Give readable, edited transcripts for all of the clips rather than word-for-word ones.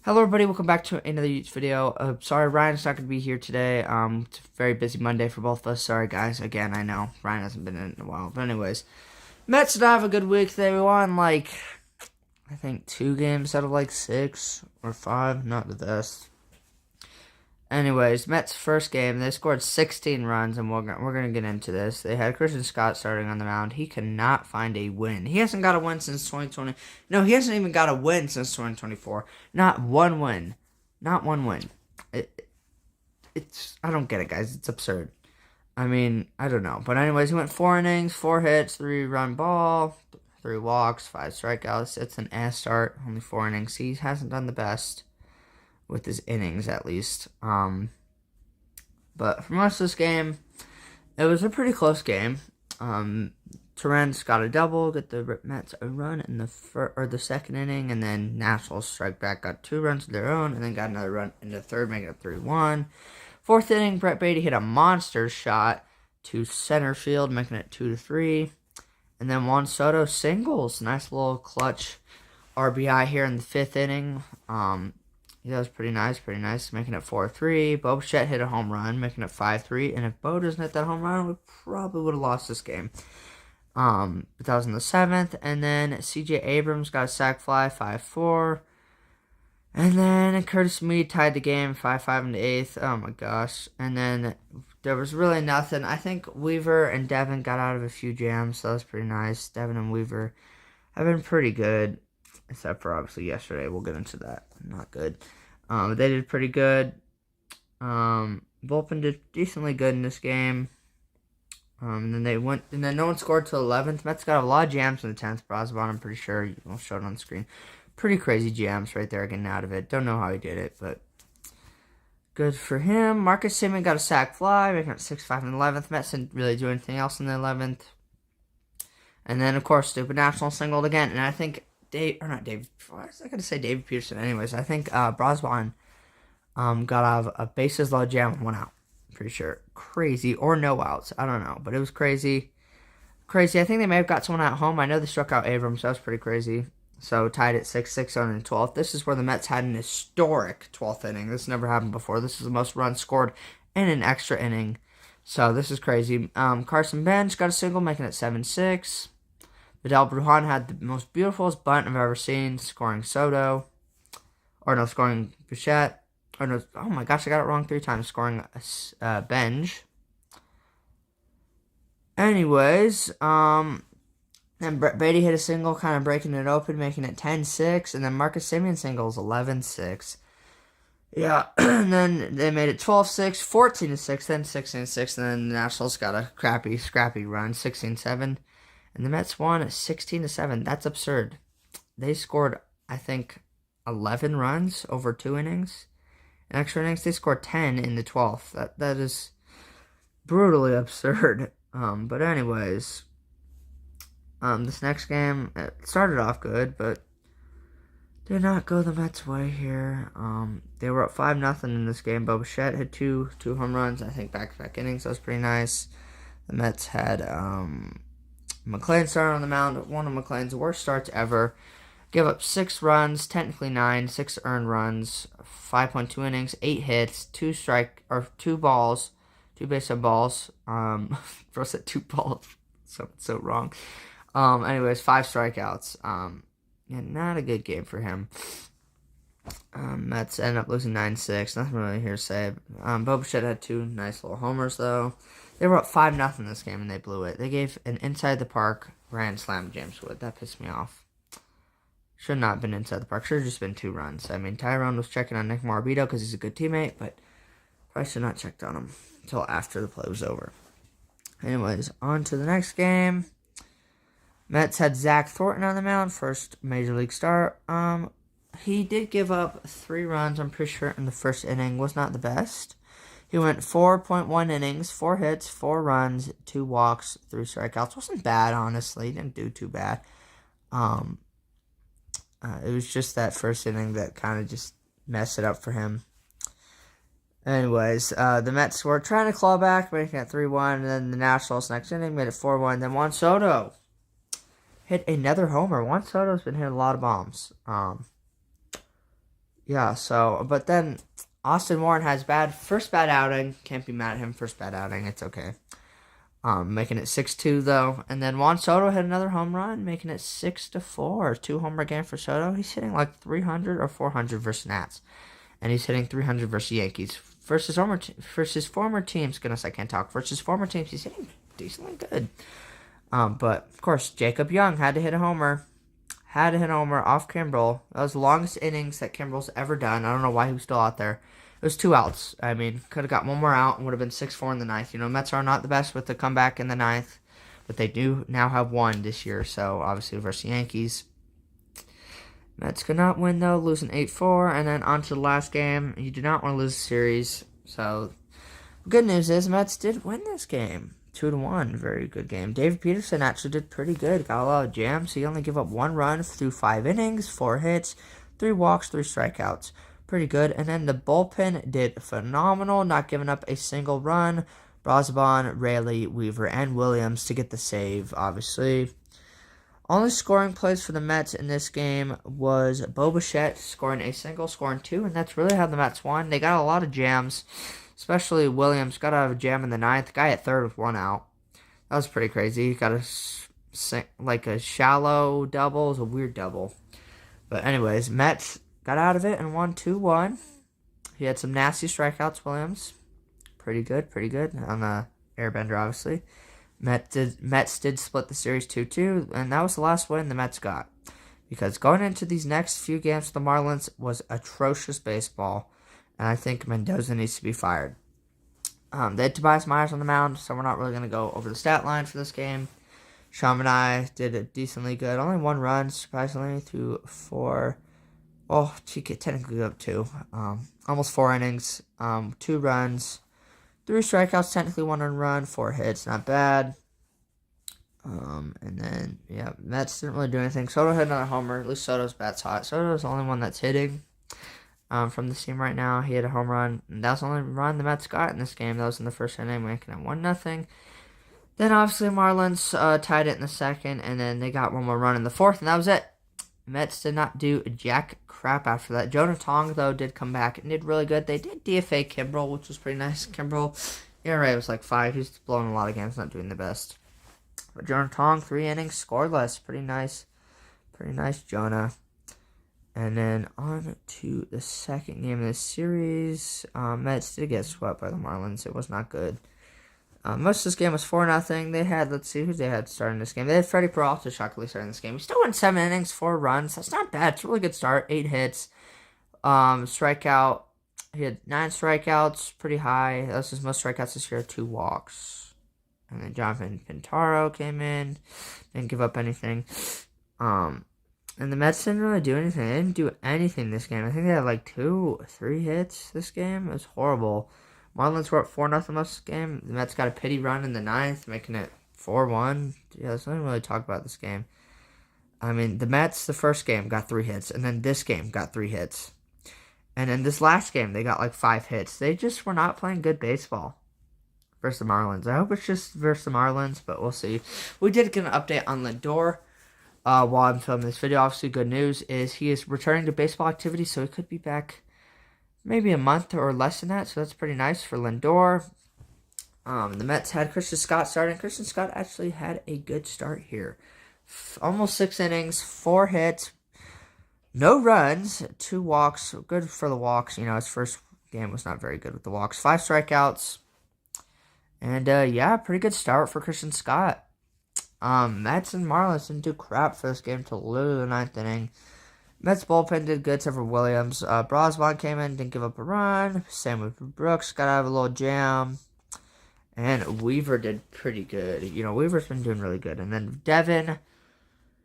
Hello everybody, welcome back to another YouTube video. Sorry Ryan's not going to be here today. It's a very busy Monday for both of us. Sorry guys, again, I know. Ryan hasn't been in a while. But anyways, Mets did have a good week. They won I think 2 games out of 6 or 5. Not the best. Anyways, Mets first game, they scored 16 runs, and we're going to get into this. They had Christian Scott starting on the mound. He cannot find a win. He hasn't got a win since 2020. No, he hasn't even got a win since 2024. Not one win. Not one win. I don't get it, guys. It's absurd. I mean, I don't know. But anyways, he went 4 innings, 4 hits, 3-run ball, 3 walks, 5 strikeouts. It's an ass start. Only 4 innings. He hasn't done the best with his innings, at least. But for most of this game, it was a pretty close game. Torrens got a double, get the Mets a run in the second inning, and then Nationals strike back, got 2 runs of their own, and then got another run in the third, making it 3-1. Fourth inning, Brett Baty hit a monster shot to center field, making it 2-3. And then Juan Soto singles, nice little clutch RBI here in the 5th inning. That was pretty nice, making it 4-3. Bo Bichette hit a home run, making it 5-3. And if Bo doesn't hit that home run, we probably would have lost this game. But that was in the 7th. And then C.J. Abrams got a sac fly, 5-4. And then Curtis Mead tied the game, 5-5 in the 8th. Oh my gosh. And then there was really nothing. I think Weaver and Devin got out of a few jams, so that was pretty nice. Devin and Weaver have been pretty good, except for obviously yesterday. We'll get into that. Not good. They did pretty good. Bullpen did decently good in this game. And then no one scored till 11th. Mets got a lot of jams in the 10th. Brosbon, I'm pretty sure I'll show it on the screen. Pretty crazy jams right there getting out of it. Don't know how he did it, but good for him. Marcus Semien got a sac fly, making it 6-5 in the 11th. Mets didn't really do anything else in the 11th. And then, of course, stupid National singled again. And I think David Peterson. Anyways, I think Brosbon got out of a bases loaded jam with 1 out. Pretty sure. Crazy. Or no outs. I don't know. But it was crazy. I think they may have got someone at home. I know they struck out Abrams. So that was pretty crazy. So tied at 6-6 on the 12th. This is where the Mets had an historic 12th inning. This never happened before. This is the most runs scored in an extra inning. So this is crazy. Carson Bench got a single, making it 7-6. Vidal Brujan had the most beautiful bunt I've ever seen, scoring Bichette. Oh my gosh, I got it wrong 3 times, scoring Benj. Anyways, then Brett Baty hit a single, kind of breaking it open, making it 10-6, and then Marcus Semien singles 11-6. Yeah, and then they made it 12-6, 14-6, then 16-6, and then the Nationals got a scrappy run, 16-7. And the Mets won at 16-7. That's absurd. They scored, I think, 11 runs over 2 innings. In extra innings, they scored 10 in the 12th. That is brutally absurd. But anyways, this next game, it started off good, but did not go the Mets' way here. They were up 5-0 in this game. Bo Bichette had two home runs, I think, back-to-back innings. That was pretty nice. The Mets had McLean started on the mound, one of McLean's worst starts ever. Give up 6 runs, technically 9, 6 earned runs, 5.2 innings, 8 hits, 2 balls, 2 base hit balls. Bro said 2 balls, so wrong. Anyways, 5 strikeouts. Yeah, not a good game for him. Mets ended up losing 9-6. Nothing really here to say. Bo Bichette had 2 nice little homers though. They were up 5-0 in this game, and they blew it. They gave an inside-the-park grand slam to James Wood. That pissed me off. Should not have been inside the park. Should have just been 2 runs. I mean, Tyrone was checking on Nick Morabito because he's a good teammate, but probably should not have checked on him until after the play was over. Anyways, on to the next game. Mets had Zach Thornton on the mound, first Major League start. He did give up 3 runs, I'm pretty sure, in the first inning. Was not the best. He went 4.1 innings, 4 hits, 4 runs, 2 walks, 3 strikeouts. Wasn't bad, honestly. Didn't do too bad. It was just that first inning that kind of just messed it up for him. Anyways, the Mets were trying to claw back, making it 3-1, and then the Nationals next inning made it 4-1. Then Juan Soto hit another homer. Juan Soto's been hitting a lot of bombs. Yeah, so, but then Austin Warren has first bad outing. Can't be mad at him. First bad outing. It's okay. Making it 6-2 though. And then Juan Soto hit another home run, making it 6-4. 2 homer game for Soto. He's hitting like 300 or 400 versus Nats. And he's hitting 300 versus Yankees. Versus former teams, goodness, I can't talk. Versus former teams, he's hitting decently good. But of course, Jacob Young had to hit a homer. Had to hit a homer off Kimbrel. That was the longest innings that Kimbrel's ever done. I don't know why he was still out there. It was 2 outs. I mean, could have got one more out and would have been 6-4 in the ninth. You know, Mets are not the best with the comeback in the ninth, but they do now have one this year. So obviously versus the Yankees. Mets could not win though, losing 8-4, and then on to the last game. You do not want to lose the series. So good news is Mets did win this game. 2-1, very good game. David Peterson actually did pretty good. Got a lot of jams. He only gave up 1 run through 5 innings, 4 hits, 3 walks, 3 strikeouts. Pretty good. And then the bullpen did phenomenal, not giving up a single run. Brosban, Raley, Weaver, and Williams to get the save, obviously. Only scoring plays for the Mets in this game was Bo Bichette scoring a single, scoring 2, and that's really how the Mets won. They got a lot of jams. Especially Williams got out of a jam in the ninth. Guy at third with 1 out. That was pretty crazy. He got a shallow double. It was a weird double. But anyways, Mets got out of it and won 2-1. He had some nasty strikeouts, Williams. Pretty good on the airbender, obviously. Mets did split the series 2-2, and that was the last win the Mets got. Because going into these next few games for the Marlins was atrocious baseball. And I think Mendoza needs to be fired. They had Tobias Myers on the mound, so we're not really going to go over the stat line for this game. Sean and I did it decently good. Only 1 run, surprisingly, through 4. Oh, she could technically go up 2. Almost 4 innings. 2 runs. 3 strikeouts, technically 1 run, 4 hits. Not bad. And then, yeah, Mets didn't really do anything. Soto hit another homer. At least Soto's bat's hot. Soto's the only one that's hitting. From the team right now, he had a home run. And that was the only run the Mets got in this game. That was in the first inning, making it 1-0. Then obviously Marlins tied it in the second, and then they got 1 more run in the fourth, and that was it. Mets did not do jack crap after that. Jonah Tong, though, did come back and did really good. They did DFA Kimbrel, which was pretty nice. Kimbrel, ERA was like 5. He's blowing a lot of games, not doing the best. But Jonah Tong, 3 innings, scoreless. Pretty nice. Pretty nice, Jonah. And then on to the second game of the series. Mets did get swept by the Marlins. It was not good. Most of this game was 4-0. They had, let's see who they had starting this game. They had Freddie Peralta shockingly starting this game. He still went 7 innings, 4 runs. That's not bad. It's a really good start. 8 hits. Strikeout. He had 9 strikeouts. Pretty high. That was his most strikeouts this year. 2 walks. And then Jonathan Pintaro came in. Didn't give up anything. And the Mets didn't really do anything. They didn't do anything this game. I think they had like 2 or 3 hits this game. It was horrible. Marlins were up 4-0 most of the game. The Mets got a pity run in the ninth, making it 4-1. Yeah, there's nothing really to talk about this game. I mean, the Mets, the first game, got 3 hits. And then this game got 3 hits. And then this last game, they got like 5 hits. They just were not playing good baseball versus the Marlins. I hope it's just versus the Marlins, but we'll see. We did get an update on Lindor. While I'm filming this video, obviously good news is he is returning to baseball activity, so he could be back maybe a month or less than that, so that's pretty nice for Lindor. The Mets had Christian Scott starting. Christian Scott actually had a good start here. Almost 6 innings, 4 hits, no runs, 2 walks. Good for the walks. You know, his first game was not very good with the walks. 5 strikeouts. And, yeah, pretty good start for Christian Scott. Mets and Marlins didn't do crap for this game till literally the 9th inning. Mets bullpen did good except for Williams. Brosban came in, didn't give up a run. Same with Brooks, got out of a little jam. And Weaver did pretty good. You know, Weaver's been doing really good. And then Devin,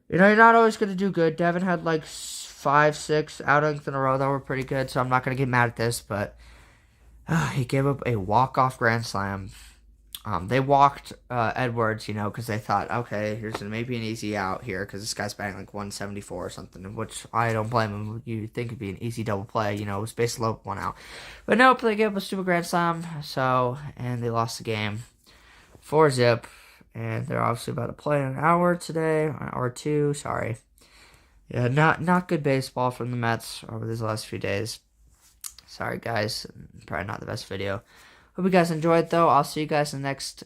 you know, you're not always going to do good. Devin had like 5, 6 outings in a row that were pretty good, so I'm not going to get mad at this, but he gave up a walk-off grand slam. They walked Edwards, you know, because they thought, okay, here's maybe an easy out here because this guy's batting like 174 or something, which I don't blame him. You'd think it'd be an easy double play, you know, it was basically low 1 out. But nope, they gave up a stupid grand slam, and they lost the game 4-0, and they're obviously about to play an hour today, or 2, sorry. Yeah, not good baseball from the Mets over these last few days. Sorry, guys. Probably not the best video. Hope you guys enjoyed, though. I'll see you guys in the next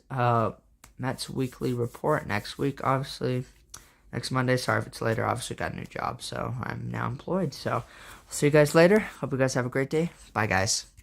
Mets weekly report next week, obviously. Next Monday. Sorry if it's later. Obviously, got a new job, so I'm now employed. So, I'll see you guys later. Hope you guys have a great day. Bye, guys.